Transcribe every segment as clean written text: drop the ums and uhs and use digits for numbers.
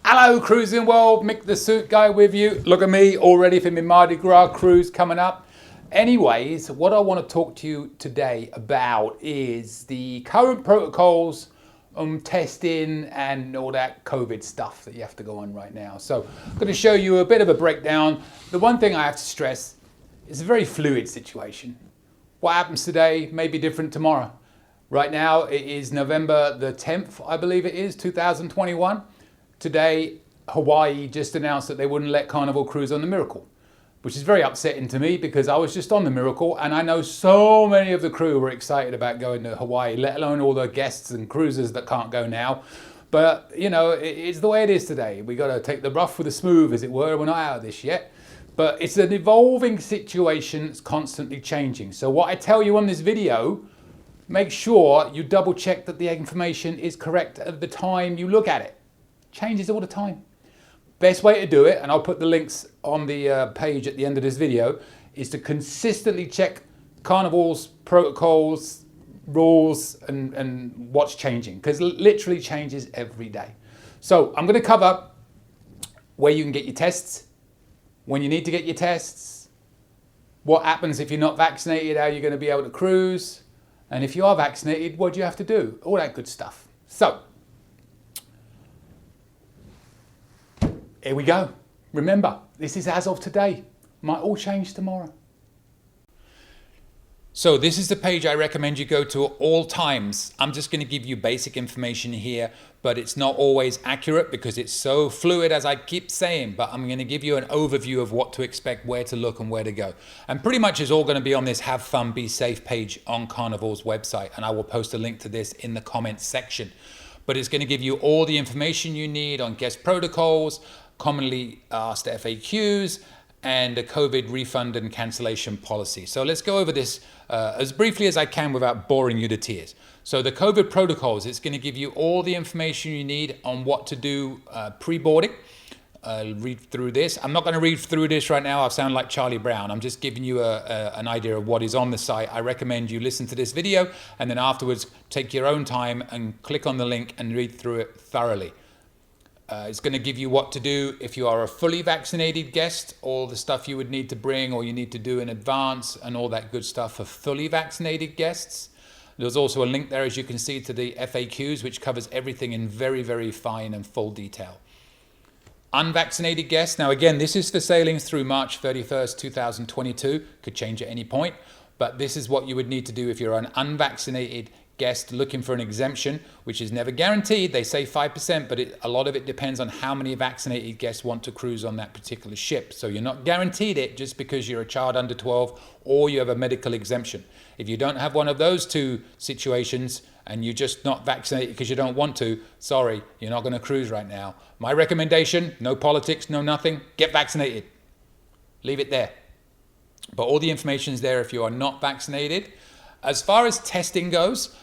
Hello cruising world, Mick the suit guy with you. Look at me, all ready for my Mardi Gras cruise coming up. Anyways, what I want to talk to you today about is the current protocols on testing and all that COVID stuff that you have to go on right now. So I'm going to show you a bit of a breakdown. The one thing I have to stress, it's a very fluid situation. What happens today may be different tomorrow. Right now it is November the 10th, I believe it is, 2021. Today, Hawaii just announced that they wouldn't let Carnival cruise on the Miracle, which is very upsetting to me because I was just on the Miracle and I know so many of the crew were excited about going to Hawaii, let alone all the guests and cruisers that can't go now. But, you know, it's the way it is today. We got to take the rough with the smooth, as it were. We're not out of this yet. But it's an evolving situation. It's constantly changing. So what I tell you on this video, make sure you double check that the information is correct at the time you look at it. Changes all the time. Best way to do it, and I'll put the links on the page at the end of this video, is to consistently check Carnival's protocols, rules, and what's changing, because it literally changes every day. So I'm going to cover where you can get your tests, when you need to get your tests, what happens if you're not vaccinated, how you're going to be able to cruise, and if you are vaccinated, what do you have to do? All that good stuff. So here we go. Remember, this is as of today. Might all change tomorrow. So this is the page I recommend you go to at all times. I'm just going to give you basic information here, but it's not always accurate because it's so fluid, as I keep saying. But I'm going to give you an overview of what to expect, where to look and where to go. And pretty much it's all going to be on this Have Fun, Be Safe page on Carnival's website. And I will post a link to this in the comments section. But it's going to give you all the information you need on guest protocols, commonly asked FAQs, and a COVID refund and cancellation policy. So let's go over this as briefly as I can without boring you to tears. So the COVID protocols, it's going to give you all the information you need on what to do pre-boarding. Read through this. I'm not going to read through this right now. I sound like Charlie Brown. I'm just giving you an idea of what is on the site. I recommend you listen to this video and then afterwards take your own time and click on the link and read through it thoroughly. It's going to give you what to do if you are a fully vaccinated guest, all the stuff you would need to bring or you need to do in advance and all that good stuff for fully vaccinated guests. There's also a link there, as you can see, to the FAQs, which covers everything in very, very fine and full detail. Unvaccinated guests. Now, again, this is for sailings through March 31st, 2022. Could change at any point, but this is what you would need to do if you're an unvaccinated guest looking for an exemption, which is never guaranteed. They say 5%, but a lot of it depends on how many vaccinated guests want to cruise on that particular ship. So you're not guaranteed it just because you're a child under 12 or you have a medical exemption. If you don't have one of those two situations and you're just not vaccinated because you don't want to, sorry, you're not going to cruise right now. My recommendation, no politics, no nothing, get vaccinated. Leave it there. But all the information is there if you are not vaccinated. As far as testing goes,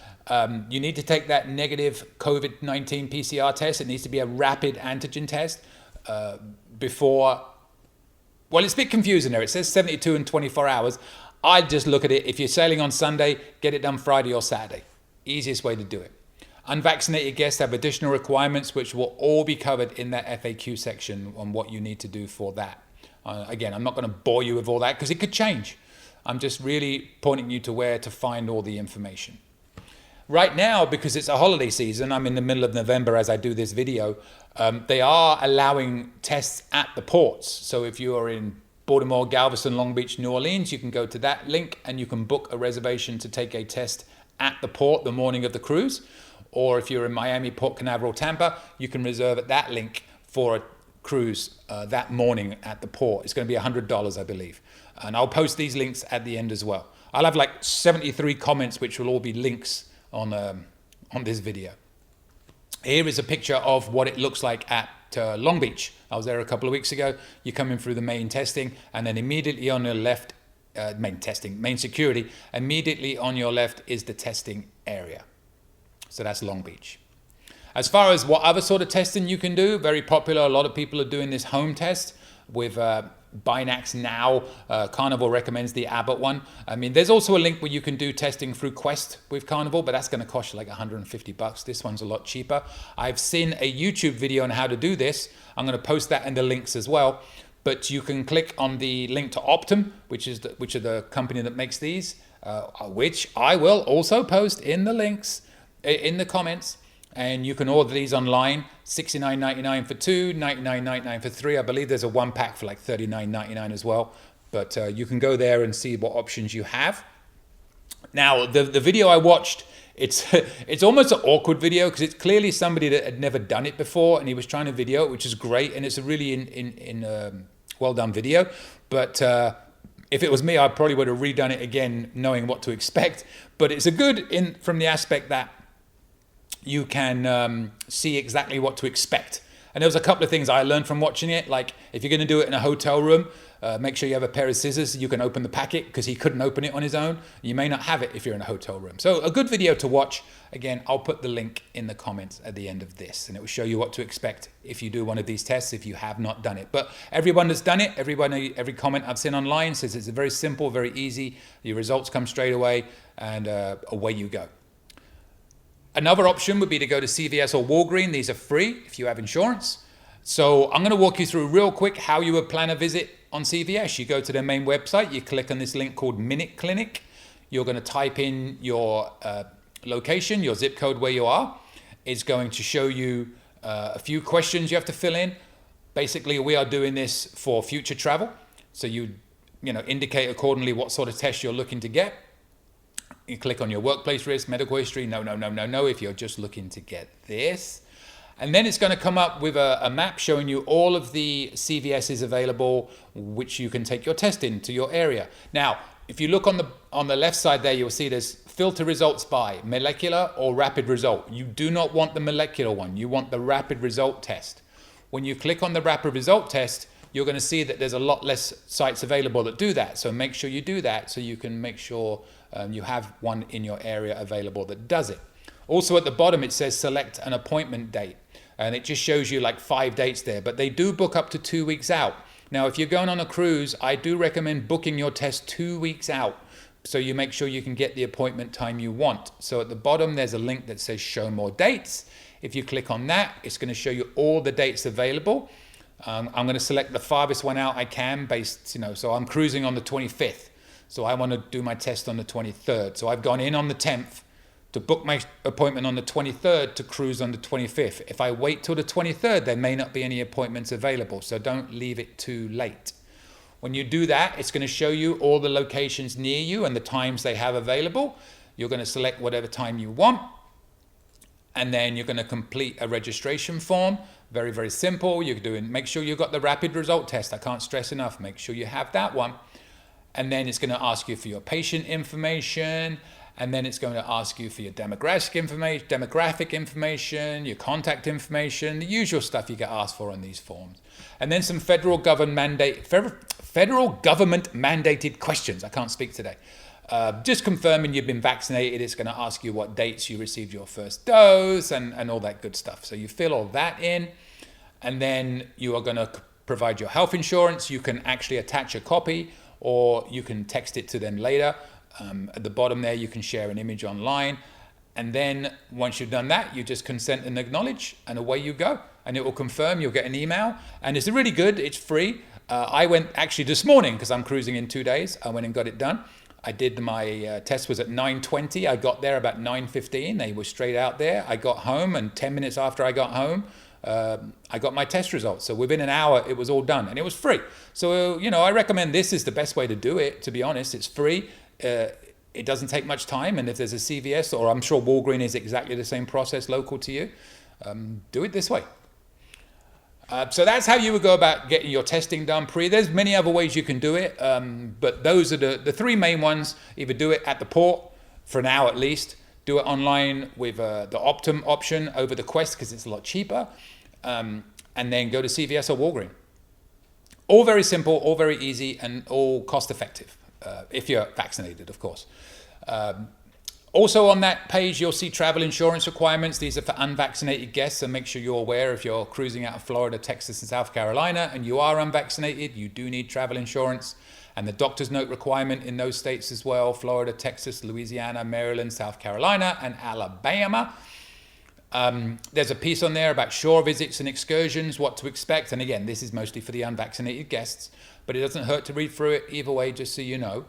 you need to take that negative COVID-19 PCR test. It needs to be a rapid antigen test before, well, it's a bit confusing there. It says 72 and 24 hours. I'd just look at it. If you're sailing on Sunday, get it done Friday or Saturday. Easiest way to do it. Unvaccinated guests have additional requirements, which will all be covered in that FAQ section on what you need to do for that. Again, I'm not going to bore you with all that because it could change. I'm just really pointing you to where to find all the information. Right now, because it's a holiday season, I'm in the middle of November as I do this video, they are allowing tests at the ports. So if you are in Baltimore, Galveston, Long Beach, New Orleans, you can go to that link and you can book a reservation to take a test at the port the morning of the cruise. Or if you're in Miami, Port Canaveral, Tampa, you can reserve at that link for a cruise that morning at the port. It's going to be $100, I believe. And I'll post these links at the end as well. I'll have like 73 comments, which will all be links on this video. Here is a picture of what it looks like at Long Beach. I was there a couple of weeks ago. You come in through the main testing, and then immediately on your left, main security, immediately on your left is the testing area. So that's Long Beach. As far as what other sort of testing you can do, very popular. A lot of people are doing this home test with Binax now. Carnival recommends the Abbott one. I mean, there's also a link where you can do testing through Quest with Carnival, but that's going to cost you like $150. This one's a lot cheaper. I've seen a YouTube video on how to do this. I'm going to post that in the links as well. But you can click on the link to Optum, which are the company that makes these, which I will also post in the links, in the comments. And you can order these online, $69.99 for 2, $99.99 for 3. I believe there's a 1-pack for like $39.99 as well. But you can go there and see what options you have. Now, the video I watched, it's almost an awkward video because it's clearly somebody that had never done it before, and he was trying to video it, which is great, and it's a really well done video. But if it was me, I probably would have redone it again, knowing what to expect. But it's a good from the aspect that you can see exactly what to expect. And there was a couple of things I learned from watching it, like if you're going to do it in a hotel room, make sure you have a pair of scissors so you can open the packet, because he couldn't open it on his own. You may not have it if you're in a hotel room. So a good video to watch. Again, I'll put the link in the comments at the end of this, and it will show you what to expect if you do one of these tests, if you have not done it. But everyone that's done it, every comment I've seen online says it's very simple, very easy. Your results come straight away, and away you go. Another option would be to go to CVS or Walgreens. These are free if you have insurance. So I'm going to walk you through real quick how you would plan a visit on CVS. You go to their main website, you click on this link called Minute Clinic. You're going to type in your location, your zip code where you are. It's going to show you a few questions you have to fill in. Basically, we are doing this for future travel. So you indicate accordingly what sort of test you're looking to get. You click on your workplace risk, medical history. No, if you're just looking to get this. And then it's going to come up with a map showing you all of the CVSs available, which you can take your test into your area. Now, if you look on the left side there, you'll see there's filter results by molecular or rapid result. You do not want the molecular one. You want the rapid result test. When you click on the rapid result test, you're going to see that there's a lot less sites available that do that. So make sure you do that so you can make sure you have one in your area available that does it. Also at the bottom it says select an appointment date, and it just shows you like 5 dates there, but they do book up to 2 weeks out. Now if you're going on a cruise, I do recommend booking your test 2 weeks out so you make sure you can get the appointment time you want. So at the bottom there's a link that says show more dates. If you click on that, it's going to show you all the dates available. I'm going to select the farthest one out I can so I'm cruising on the 25th. So I want to do my test on the 23rd. So I've gone in on the 10th to book my appointment on the 23rd to cruise on the 25th. If I wait till the 23rd, there may not be any appointments available. So don't leave it too late. When you do that, it's going to show you all the locations near you and the times they have available. You're going to select whatever time you want. And then you're going to complete a registration form. Very, very simple. Make sure you've got the rapid result test. I can't stress enough. Make sure you have that one. And then it's going to ask you for your patient information. And then it's going to ask you for your demographic information, your contact information, the usual stuff you get asked for on these forms. And then some federal government mandated questions. I can't speak today. Just confirming you've been vaccinated. It's going to ask you what dates you received your first dose and all that good stuff. So you fill all that in, and then you are going to provide your health insurance. You can actually attach a copy, or you can text it to them later. At the bottom there, you can share an image online. And then once you've done that, you just consent and acknowledge, and away you go. And it will confirm. You'll get an email. And it's really good. It's free. I went actually this morning, because I'm cruising in 2 days. I went and got it done. I did my test was at 9:20. I got there about 9:15. They were straight out there. I got home, and 10 minutes after I got home, I got my test results. So within an hour, it was all done, and it was free. So, I recommend this is the best way to do it, to be honest. It's free. It doesn't take much time. And if there's a CVS, or I'm sure Walgreens is exactly the same process local to you, do it this way. So that's how you would go about getting your testing done pre. There's many other ways you can do it, but those are the 3 main ones. Either do it at the port for now at least, do it online with the Optum option over the Quest because it's a lot cheaper, and then go to CVS or Walgreens. All very simple, all very easy, and all cost effective, if you're vaccinated, of course. Also on that page, you'll see travel insurance requirements. These are for unvaccinated guests, so make sure you're aware if you're cruising out of Florida, Texas, and South Carolina, and you are unvaccinated, you do need travel insurance. And the doctor's note requirement in those states as well: Florida, Texas, Louisiana, Maryland, South Carolina, and Alabama. There's a piece on there about shore visits and excursions, what to expect. And again, this is mostly for the unvaccinated guests, but it doesn't hurt to read through it either way, just so you know.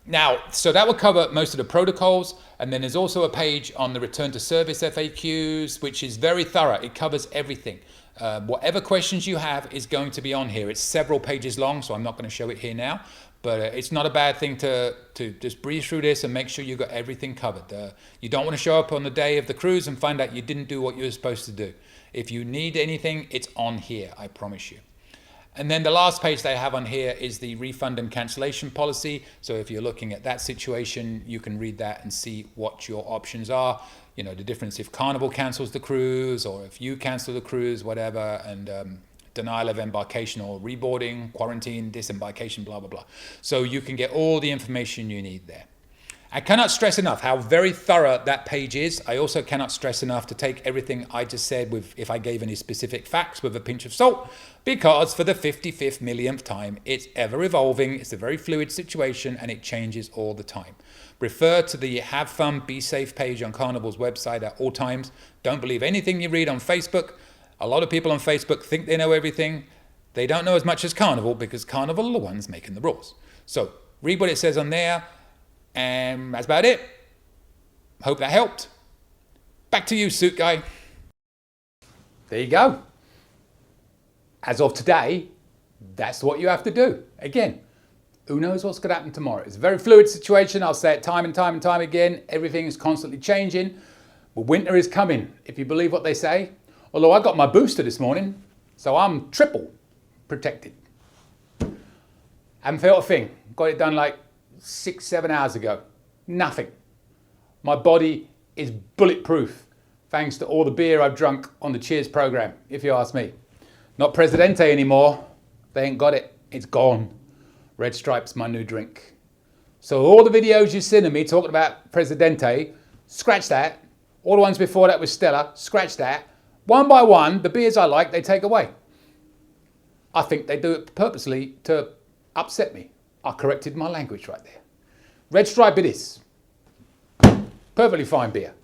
Now, so that will cover most of the protocols. And then there's also a page on the return to service FAQs, which is very thorough. It covers everything. Whatever questions you have is going to be on here. It's several pages long, so I'm not going to show it here now. But it's not a bad thing to just breeze through this and make sure you got everything covered. You don't want to show up on the day of the cruise and find out you didn't do what you were supposed to do. If you need anything, it's on here, I promise you. And then the last page they have on here is the refund and cancellation policy. So if you're looking at that situation, you can read that and see what your options are. You know, the difference if Carnival cancels the cruise or if you cancel the cruise, whatever, and denial of embarkation or reboarding, quarantine, disembarkation, blah, blah, blah. So you can get all the information you need there. I cannot stress enough how very thorough that page is. I also cannot stress enough to take everything I just said with, if I gave any specific facts, with a pinch of salt, because for the 55th millionth time, it's ever evolving. It's a very fluid situation and it changes all the time. Refer to the Have Fun, Be Safe page on Carnival's website at all times. Don't believe anything you read on Facebook. A lot of people on Facebook think they know everything. They don't know as much as Carnival because Carnival are the ones making the rules. So read what it says on there. And that's about it. Hope that helped. Back to you, suit guy. There you go. As of today, that's what you have to do. Again, who knows what's going to happen tomorrow? It's a very fluid situation. I'll say it time and time and time again. Everything is constantly changing. But winter is coming, if you believe what they say. Although I got my booster this morning, so I'm triple protected. Haven't felt a thing. Got it done like 6-7 hours ago. Nothing. My body is bulletproof thanks to all the beer I've drunk on the Cheers program, if you ask me. Not Presidente anymore. They ain't got it. It's gone. Red Stripe's my new drink. So all the videos you've seen of me talking about Presidente, scratch that. All the ones before that was Stella, scratch that. One by one, the beers I like, they take away. I think they do it purposely to upset me. I corrected my language right there. Red Stripe it is. Perfectly fine beer.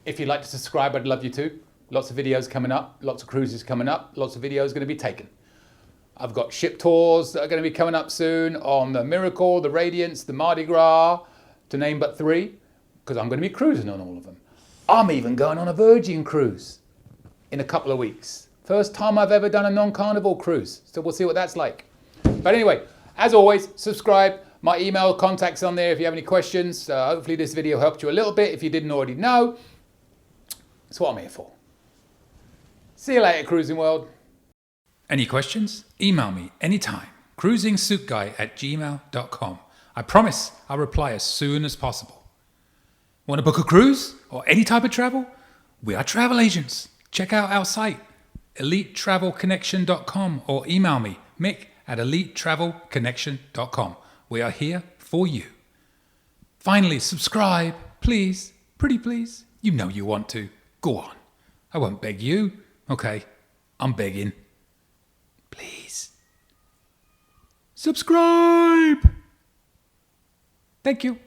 If you'd like to subscribe, I'd love you to. Lots of videos coming up, lots of cruises coming up, lots of videos going to be taken. I've got ship tours that are going to be coming up soon on the Miracle, the Radiance, the Mardi Gras, to name but 3, because I'm going to be cruising on all of them. I'm even going on a Virgin cruise in a couple of weeks. First time I've ever done a non-Carnival cruise, so we'll see what that's like. But anyway, as always, subscribe. My email contact's on there if you have any questions. Hopefully this video helped you a little bit if you didn't already know. That's what I'm here for. See you later, Cruising World. Any questions? Email me anytime. cruisingsuitguy@gmail.com. I promise I'll reply as soon as possible. Want to book a cruise or any type of travel? We are travel agents. Check out our site, elitetravelconnection.com, or email me, Mick, at elitetravelconnection.com. We are here for you. Finally, subscribe, please. Pretty please. You know you want to. Go on. I won't beg you. Okay, I'm begging. Please. Subscribe. Thank you.